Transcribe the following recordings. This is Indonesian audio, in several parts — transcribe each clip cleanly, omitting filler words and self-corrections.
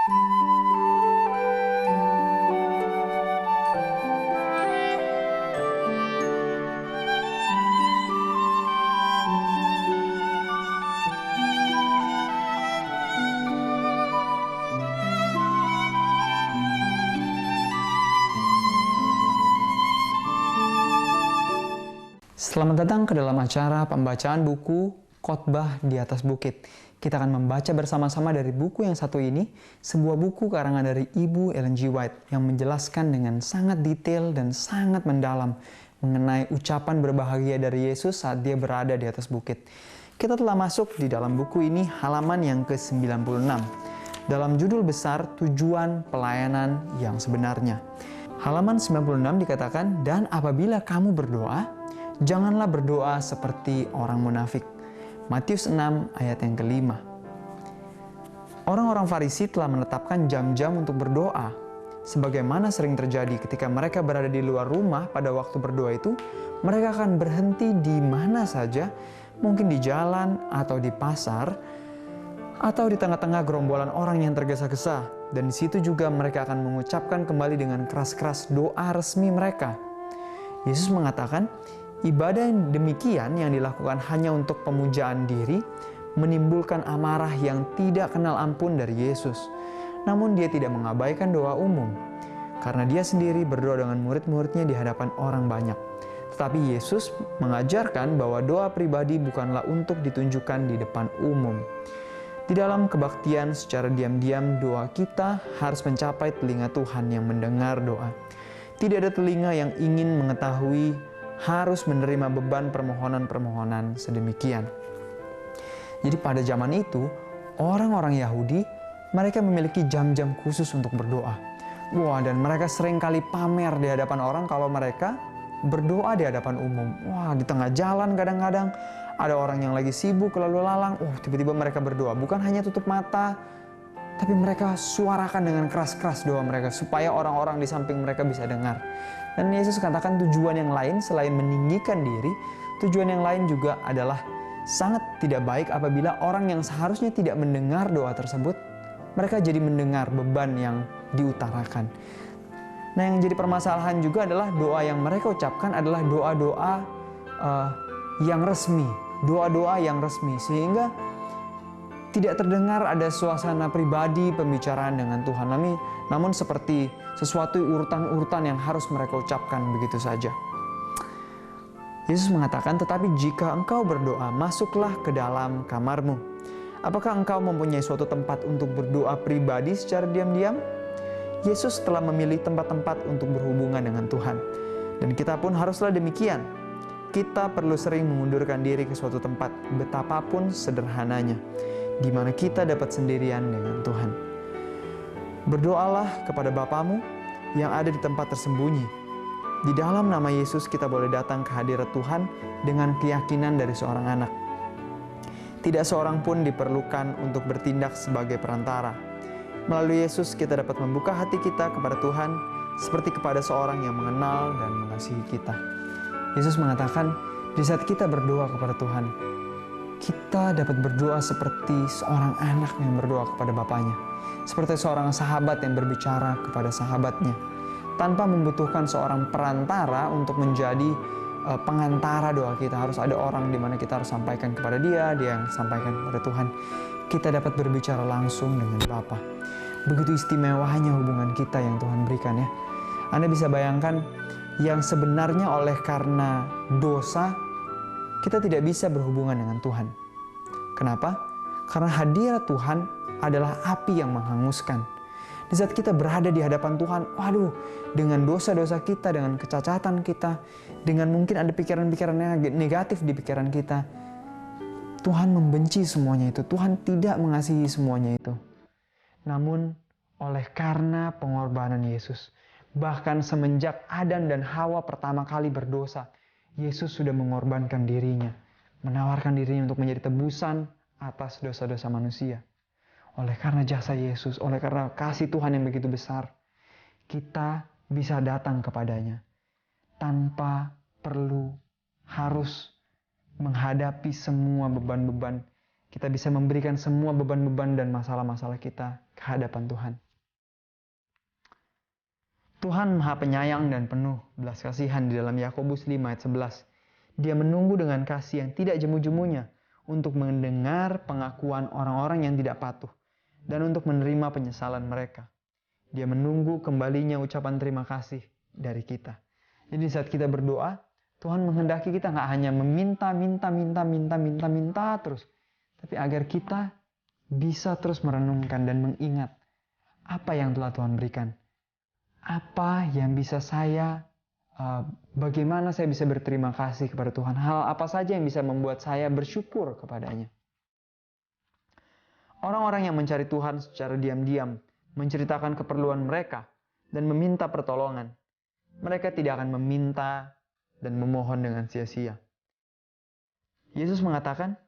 Selamat datang ke dalam acara pembacaan buku Khotbah di Atas Bukit. Kita akan membaca bersama-sama dari buku yang satu ini, sebuah buku karangan dari Ibu Ellen G. White yang menjelaskan dengan sangat detail dan sangat mendalam mengenai ucapan berbahagia dari Yesus saat dia berada di atas bukit. Kita telah masuk di dalam buku ini halaman yang ke-96. Dalam judul besar Tujuan Pelayanan yang Sebenarnya. Halaman 96 dikatakan, "Dan apabila kamu berdoa, janganlah berdoa seperti orang munafik." Matius 6 ayat yang ke-5. Orang-orang Farisi telah menetapkan jam-jam untuk berdoa. Sebagaimana sering terjadi ketika mereka berada di luar rumah pada waktu berdoa itu, mereka akan berhenti di mana saja, mungkin di jalan atau di pasar, atau di tengah-tengah gerombolan orang yang tergesa-gesa. Dan di situ juga mereka akan mengucapkan kembali dengan keras-keras doa resmi mereka. Yesus mengatakan, ibadah yang demikian yang dilakukan hanya untuk pemujaan diri menimbulkan amarah yang tidak kenal ampun dari Yesus. Namun dia tidak mengabaikan doa umum, karena dia sendiri berdoa dengan murid-muridnya di hadapan orang banyak. Tetapi Yesus mengajarkan bahwa doa pribadi bukanlah untuk ditunjukkan di depan umum. Di dalam kebaktian secara diam-diam, doa kita harus mencapai telinga Tuhan yang mendengar doa. Tidak ada telinga yang ingin mengetahui harus menerima beban permohonan-permohonan sedemikian. Jadi pada zaman itu, orang-orang Yahudi, mereka memiliki jam-jam khusus untuk berdoa. Wah, dan mereka sering kali pamer di hadapan orang kalau mereka berdoa di hadapan umum. Wah, di tengah jalan kadang-kadang ada orang yang lagi sibuk lalu lalang. Tiba-tiba mereka berdoa. Bukan hanya tutup mata, tapi mereka suarakan dengan keras-keras doa mereka supaya orang-orang di samping mereka bisa dengar. Dan Yesus katakan tujuan yang lain selain meninggikan diri, tujuan yang lain juga adalah sangat tidak baik apabila orang yang seharusnya tidak mendengar doa tersebut, mereka jadi mendengar beban yang diutarakan. Nah, yang jadi permasalahan juga adalah doa yang mereka ucapkan adalah doa-doa yang resmi, doa-doa yang resmi, sehingga tidak terdengar ada suasana pribadi pembicaraan dengan Tuhan. Namun seperti sesuatu urutan-urutan yang harus mereka ucapkan begitu saja. Yesus mengatakan, tetapi jika engkau berdoa, masuklah ke dalam kamarmu. Apakah engkau mempunyai suatu tempat untuk berdoa pribadi secara diam-diam? Yesus telah memilih tempat-tempat untuk berhubungan dengan Tuhan. Dan kita pun haruslah demikian. Kita perlu sering mengundurkan diri ke suatu tempat, betapapun sederhananya, di mana kita dapat sendirian dengan Tuhan. Berdoalah kepada Bapamu yang ada di tempat tersembunyi. Di dalam nama Yesus kita boleh datang ke hadirat Tuhan dengan keyakinan dari seorang anak. Tidak seorang pun diperlukan untuk bertindak sebagai perantara. Melalui Yesus kita dapat membuka hati kita kepada Tuhan seperti kepada seorang yang mengenal dan mengasihi kita. Yesus mengatakan, di saat kita berdoa kepada Tuhan, kita dapat berdoa seperti seorang anak yang berdoa kepada bapaknya. Seperti seorang sahabat yang berbicara kepada sahabatnya. Tanpa membutuhkan seorang perantara untuk menjadi pengantara doa kita. Harus ada orang di mana kita harus sampaikan kepada dia yang sampaikan kepada Tuhan. Kita dapat berbicara langsung dengan Bapa. Begitu istimewanya hubungan kita yang Tuhan berikan ya. Anda bisa bayangkan yang sebenarnya oleh karena dosa, kita tidak bisa berhubungan dengan Tuhan. Kenapa? Karena hadirat Tuhan adalah api yang menghanguskan. Di saat kita berada di hadapan Tuhan, dengan dosa-dosa kita, dengan kecacatan kita, dengan mungkin ada pikiran-pikiran negatif di pikiran kita, Tuhan membenci semuanya itu. Tuhan tidak mengasihi semuanya itu. Namun, oleh karena pengorbanan Yesus, bahkan semenjak Adam dan Hawa pertama kali berdosa, Yesus sudah mengorbankan dirinya, menawarkan dirinya untuk menjadi tebusan atas dosa-dosa manusia. Oleh karena jasa Yesus, oleh karena kasih Tuhan yang begitu besar, kita bisa datang kepadanya tanpa perlu harus menghadapi semua beban-beban kita bisa memberikan semua beban-beban dan masalah-masalah kita ke hadapan Tuhan. Tuhan Maha Penyayang dan penuh belas kasihan di dalam Yakobus 5 ayat 11. Dia menunggu dengan kasih yang tidak jemu-jemunya untuk mendengar pengakuan orang-orang yang tidak patuh dan untuk menerima penyesalan mereka. Dia menunggu kembalinya ucapan terima kasih dari kita. Jadi saat kita berdoa, Tuhan menghendaki kita nggak hanya minta terus, tapi agar kita bisa terus merenungkan dan mengingat apa yang telah Tuhan berikan. Apa yang bisa bagaimana saya bisa berterima kasih kepada Tuhan. Hal apa saja yang bisa membuat saya bersyukur kepadanya. Orang-orang yang mencari Tuhan secara diam-diam, menceritakan keperluan mereka, dan meminta pertolongan. Mereka tidak akan meminta dan memohon dengan sia-sia. Yesus mengatakan,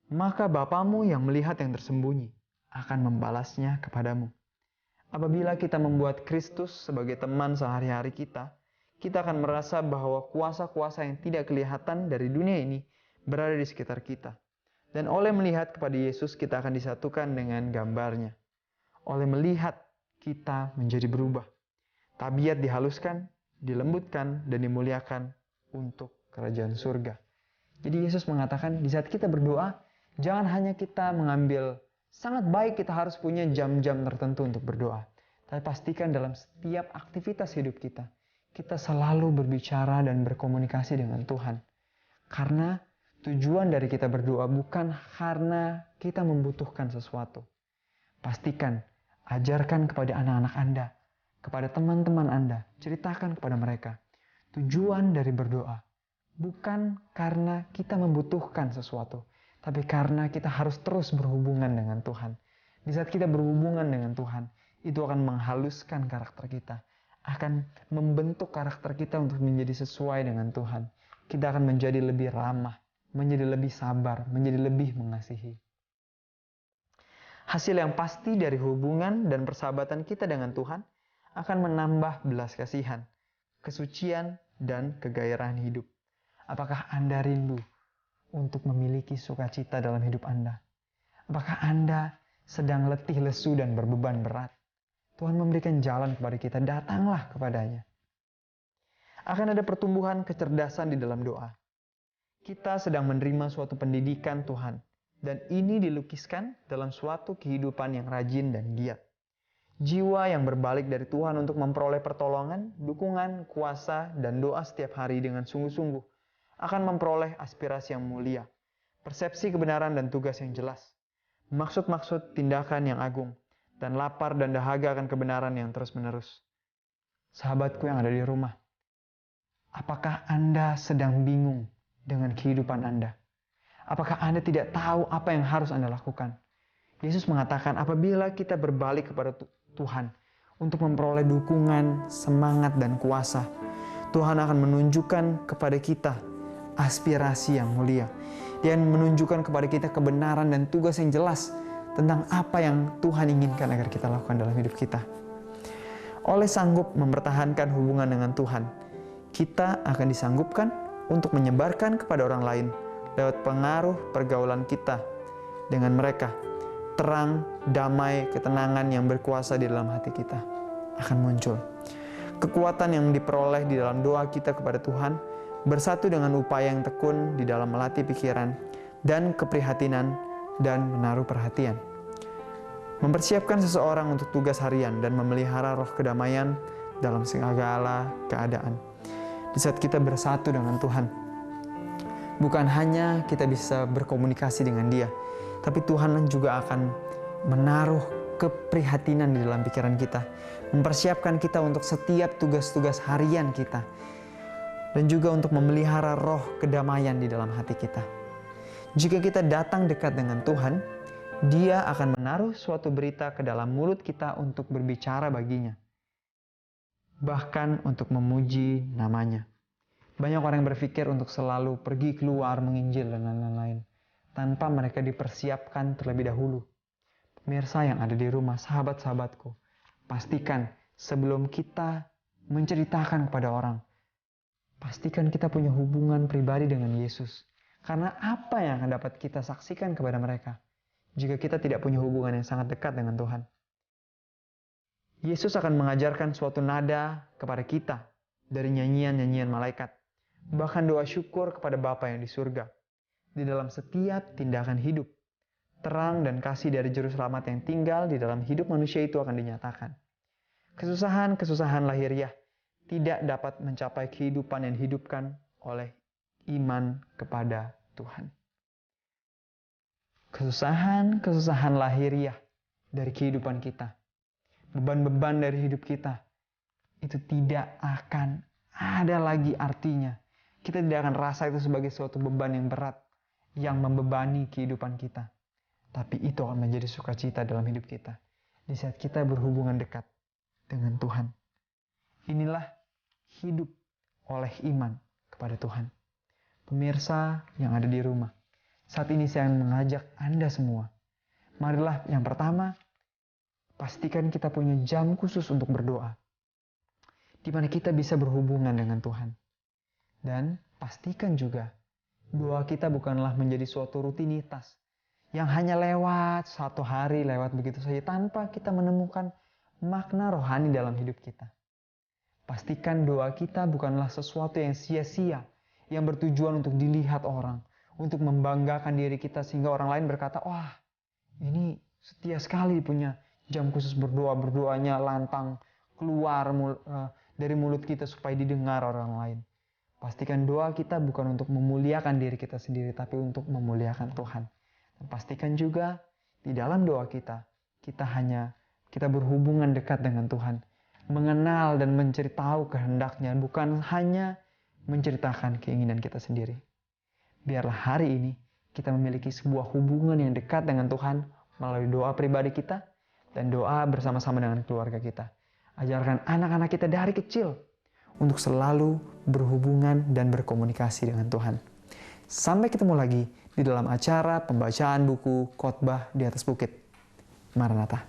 maka Bapamu yang melihat yang tersembunyi akan membalasnya kepadamu. Apabila kita membuat Kristus sebagai teman sehari-hari kita akan merasa bahwa kuasa-kuasa yang tidak kelihatan dari dunia ini berada di sekitar kita. Dan oleh melihat kepada Yesus, kita akan disatukan dengan gambarnya. Oleh melihat, kita menjadi berubah. Tabiat dihaluskan, dilembutkan, dan dimuliakan untuk kerajaan surga. Jadi Yesus mengatakan, di saat kita berdoa, jangan hanya kita mengambil sangat baik kita harus punya jam-jam tertentu untuk berdoa. Tapi pastikan dalam setiap aktivitas hidup kita selalu berbicara dan berkomunikasi dengan Tuhan. Karena tujuan dari kita berdoa bukan karena kita membutuhkan sesuatu. Pastikan, ajarkan kepada anak-anak Anda, kepada teman-teman Anda, ceritakan kepada mereka. Tujuan dari berdoa bukan karena kita membutuhkan sesuatu, tapi karena kita harus terus berhubungan dengan Tuhan. Di saat kita berhubungan dengan Tuhan, itu akan menghaluskan karakter kita. Akan membentuk karakter kita untuk menjadi sesuai dengan Tuhan. Kita akan menjadi lebih ramah, menjadi lebih sabar, menjadi lebih mengasihi. Hasil yang pasti dari hubungan dan persahabatan kita dengan Tuhan akan menambah belas kasihan, kesucian, dan kegairahan hidup. Apakah Anda rindu untuk memiliki sukacita dalam hidup Anda? Apakah Anda sedang letih, lesu, dan berbeban berat? Tuhan memberikan jalan kepada kita, datanglah kepadanya. Akan ada pertumbuhan kecerdasan di dalam doa. Kita sedang menerima suatu pendidikan Tuhan, dan ini dilukiskan dalam suatu kehidupan yang rajin dan giat. Jiwa yang berbalik dari Tuhan untuk memperoleh pertolongan, dukungan, kuasa, dan doa setiap hari dengan sungguh-sungguh akan memperoleh aspirasi yang mulia, persepsi kebenaran dan tugas yang jelas, maksud-maksud tindakan yang agung, dan lapar dan dahaga akan kebenaran yang terus-menerus. Sahabatku yang ada di rumah, apakah Anda sedang bingung dengan kehidupan Anda? Apakah Anda tidak tahu apa yang harus Anda lakukan? Yesus mengatakan apabila kita berbalik kepada Tuhan untuk memperoleh dukungan, semangat, dan kuasa, Tuhan akan menunjukkan kepada kita aspirasi yang mulia. Dia menunjukkan kepada kita kebenaran dan tugas yang jelas tentang apa yang Tuhan inginkan agar kita lakukan dalam hidup kita. Oleh sanggup mempertahankan hubungan dengan Tuhan, kita akan disanggupkan untuk menyebarkan kepada orang lain lewat pengaruh pergaulan kita dengan mereka. Terang, damai, ketenangan yang berkuasa di dalam hati kita akan muncul. Kekuatan yang diperoleh di dalam doa kita kepada Tuhan bersatu dengan upaya yang tekun di dalam melatih pikiran dan keprihatinan dan menaruh perhatian. Mempersiapkan seseorang untuk tugas harian dan memelihara roh kedamaian dalam segala keadaan. Di saat kita bersatu dengan Tuhan, bukan hanya kita bisa berkomunikasi dengan Dia, tapi Tuhan juga akan menaruh keprihatinan di dalam pikiran kita, mempersiapkan kita untuk setiap tugas-tugas harian kita, dan juga untuk memelihara roh kedamaian di dalam hati kita. Jika kita datang dekat dengan Tuhan, Dia akan menaruh suatu berita ke dalam mulut kita untuk berbicara baginya, bahkan untuk memuji namanya. Banyak orang yang berpikir untuk selalu pergi keluar menginjil dan lain-lain, tanpa mereka dipersiapkan terlebih dahulu. Pemirsa yang ada di rumah, sahabat-sahabatku, pastikan sebelum kita menceritakan kepada orang, pastikan kita punya hubungan pribadi dengan Yesus. Karena apa yang akan dapat kita saksikan kepada mereka jika kita tidak punya hubungan yang sangat dekat dengan Tuhan. Yesus akan mengajarkan suatu nada kepada kita dari nyanyian-nyanyian malaikat. Bahkan doa syukur kepada Bapa yang di surga. Di dalam setiap tindakan hidup, terang dan kasih dari Juru Selamat yang tinggal di dalam hidup manusia itu akan dinyatakan. Kesusahan-kesusahan lahiriah tidak dapat mencapai kehidupan yang dihidupkan oleh iman kepada Tuhan. Kesusahan-kesusahan lahiriah dari kehidupan kita, beban-beban dari hidup kita, itu tidak akan ada lagi artinya. Kita tidak akan rasa itu sebagai suatu beban yang berat, yang membebani kehidupan kita. Tapi itu akan menjadi sukacita dalam hidup kita, di saat kita berhubungan dekat dengan Tuhan. Inilah hidup oleh iman kepada Tuhan. Pemirsa yang ada di rumah, saat ini saya mengajak Anda semua. Marilah yang pertama, pastikan kita punya jam khusus untuk berdoa, di mana kita bisa berhubungan dengan Tuhan. Dan pastikan juga, doa kita bukanlah menjadi suatu rutinitas, yang hanya lewat satu hari, lewat begitu saja, tanpa kita menemukan makna rohani dalam hidup kita. Pastikan doa kita bukanlah sesuatu yang sia-sia, yang bertujuan untuk dilihat orang, untuk membanggakan diri kita sehingga orang lain berkata, wah ini setia sekali punya jam khusus berdoa, berdoanya lantang keluar dari mulut kita supaya didengar orang lain. Pastikan doa kita bukan untuk memuliakan diri kita sendiri, tapi untuk memuliakan Tuhan. Dan pastikan juga di dalam doa kita berhubungan dekat dengan Tuhan, mengenal dan mencari tahu kehendaknya, bukan hanya menceritakan keinginan kita sendiri. Biarlah hari ini kita memiliki sebuah hubungan yang dekat dengan Tuhan melalui doa pribadi kita dan doa bersama-sama dengan keluarga kita. Ajarkan anak-anak kita dari kecil untuk selalu berhubungan dan berkomunikasi dengan Tuhan. Sampai ketemu lagi di dalam acara pembacaan buku Khotbah di atas Bukit. Maranatha.